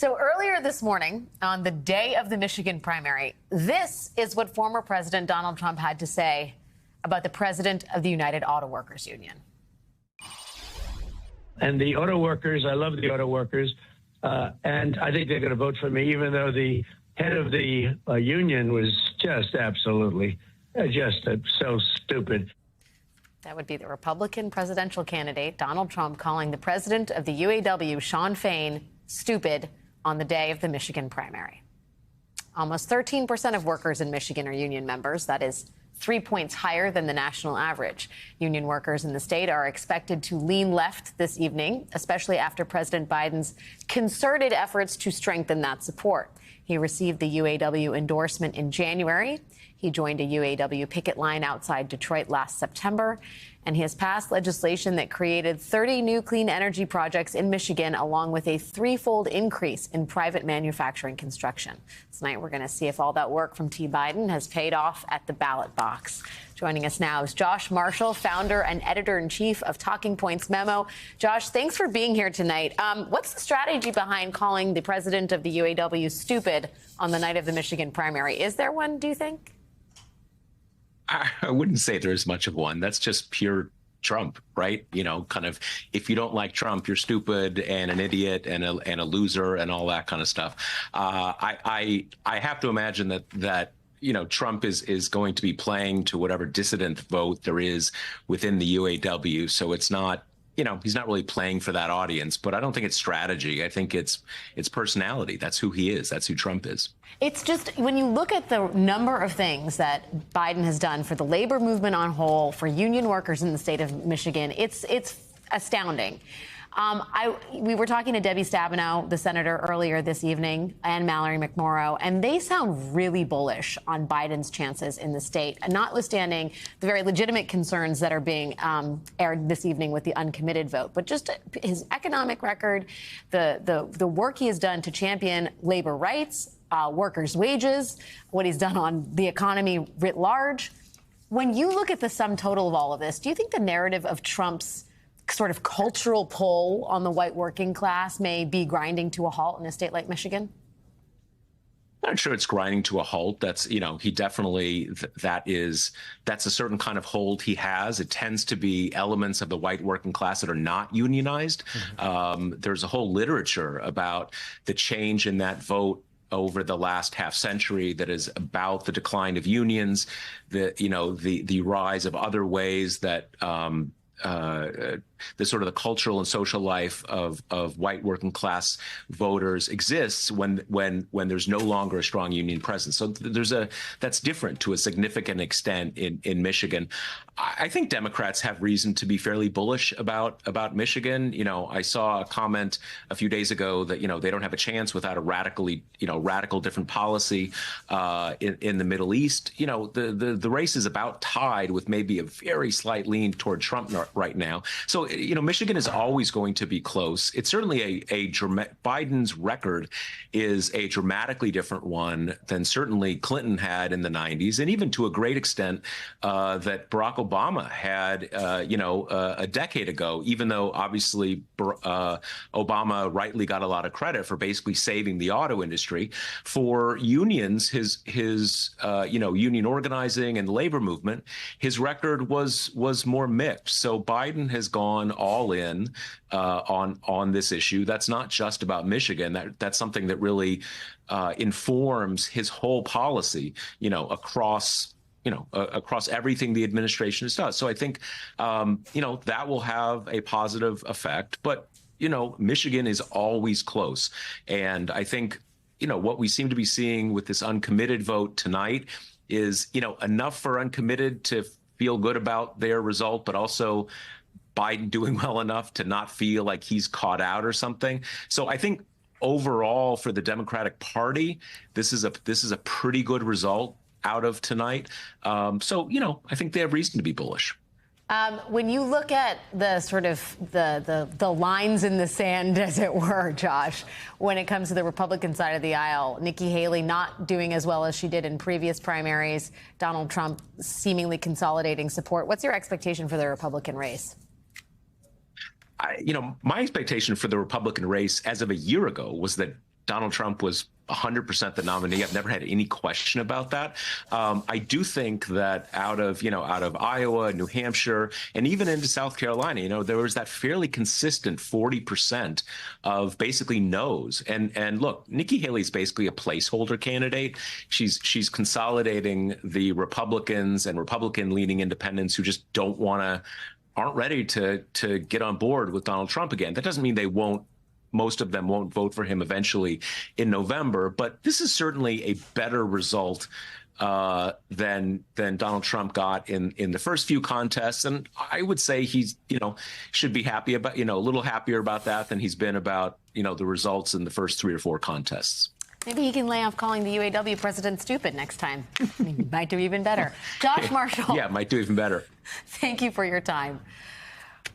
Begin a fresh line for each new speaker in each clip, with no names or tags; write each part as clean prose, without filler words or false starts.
So earlier this morning, on the day of the Michigan primary, this is what former President Donald Trump had to say about the president of the United Auto Workers Union.
And the auto workers, I love the auto workers, and I think they're going to vote for me, even though the head of the union was just absolutely so stupid.
That would be the Republican presidential candidate, Donald Trump, calling the president of the UAW, Shawn Fain, stupid on the day of the Michigan primary. Almost 13% of workers in Michigan are union members. That is 3 points higher than the national average. Union workers in the state are expected to lean left this evening, especially after President Biden's concerted efforts to strengthen that support. He received the UAW endorsement in January. He joined a UAW picket line outside Detroit last September, and he has passed legislation that created 30 new clean energy projects in Michigan, along with a threefold increase in private manufacturing construction. Tonight, we're going to see if all that work from T. Biden has paid off at the ballot box. Joining us now is Josh Marshall, founder and editor-in-chief of Talking Points Memo. Josh, thanks for being here tonight. What's the strategy behind calling the president of the UAW stupid on the night of the Michigan primary? Is there one, do you think?
I wouldn't say there's much of one. That's just pure Trump, right? You know, kind of, if you don't like Trump, you're stupid and an idiot and a loser and all that kind of stuff. I have to imagine that you know, Trump is going to be playing to whatever dissident vote there is within the UAW. So it's not, you know, he's not really playing for that audience, but I don't think it's strategy. I think it's personality. That's who he is. That's who Trump is.
It's just, when you look at the number of things that Biden has done for the labor movement on whole, for union workers in the state of Michigan, it's astounding. We were talking to Debbie Stabenow, the senator, earlier this evening, and Mallory McMorrow, and they sound really bullish on Biden's chances in the state, notwithstanding the very legitimate concerns that are being aired this evening with the uncommitted vote. But just his economic record, the work he has done to champion labor rights, workers' wages, what he's done on the economy writ large. When you look at the sum total of all of this, do you think the narrative of Trump's sort of cultural pull on the white working class may be grinding to a halt in a state like Michigan?
I'm not sure it's grinding to a halt. That's, you know, he definitely, that's a certain kind of hold he has. It tends to be elements of the white working class that are not unionized. Mm-hmm. There's a whole literature about the change in that vote over the last half century that is about the decline of unions, the rise of other ways that the sort of the cultural and social life of white working class voters exists when there's no longer a strong union presence. So that's different to a significant extent in Michigan. I think Democrats have reason to be fairly bullish about Michigan. You know, I saw a comment a few days ago that, you know, they don't have a chance without a radical different policy in the Middle East. You know, the race is about tied with maybe a very slight lean toward Trump right now. So, you know, Michigan is always going to be close. It's certainly Biden's record is a dramatically different one than certainly Clinton had in the 90s, and even to a great extent that Barack Obama had, a decade ago, even though obviously Obama rightly got a lot of credit for basically saving the auto industry. For unions, his union organizing and the labor movement, his record was more mixed. So Biden has gone all in on this issue. That's not just about Michigan. That's something that really informs his whole policy, across everything the administration does. So I think, that will have a positive effect. But, Michigan is always close. And I think, what we seem to be seeing with this uncommitted vote tonight is, enough for uncommitted to feel good about their result, but also Biden doing well enough to not feel like he's caught out or something. So I think overall for the Democratic Party, this is a pretty good result out of tonight. So, I think they have reason to be bullish.
When you look at the sort of the lines in the sand, as it were, Josh, when it comes to the Republican side of the aisle, Nikki Haley not doing as well as she did in previous primaries, Donald Trump seemingly consolidating support. What's your expectation for the Republican race?
My expectation for the Republican race as of a year ago was that Donald Trump was 100% the nominee. I've never had any question about that. I do think that out of Iowa, New Hampshire, and even into South Carolina, there was that fairly consistent 40% of basically no's. And look, Nikki Haley's basically a placeholder candidate. She's consolidating the Republicans and Republican-leaning independents who just aren't ready to get on board with Donald Trump again. That doesn't mean most of them won't vote for him eventually in November, but this is certainly a better result than Donald Trump got in the first few contests. And I would say he's, should be happy about, a little happier about that than he's been about, the results in the first 3 or 4 contests.
Maybe he can lay off calling the UAW president stupid next time. He might do even better. Josh Marshall.
Yeah, might do even better.
Thank you for your time.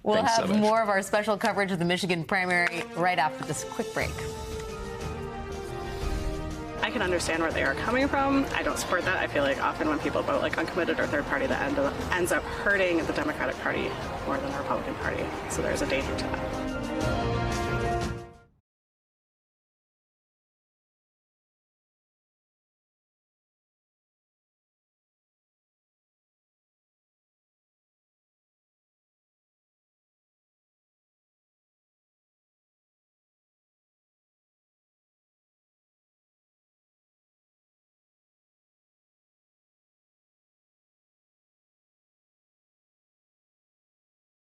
We'll
Thanks
have
so much.
more of our special coverage of the Michigan primary right after this quick break.
I can understand where they are coming from. I don't support that. I feel like often when people vote like uncommitted or third party, that ends up hurting the Democratic Party more than the Republican Party. So there's a danger to that.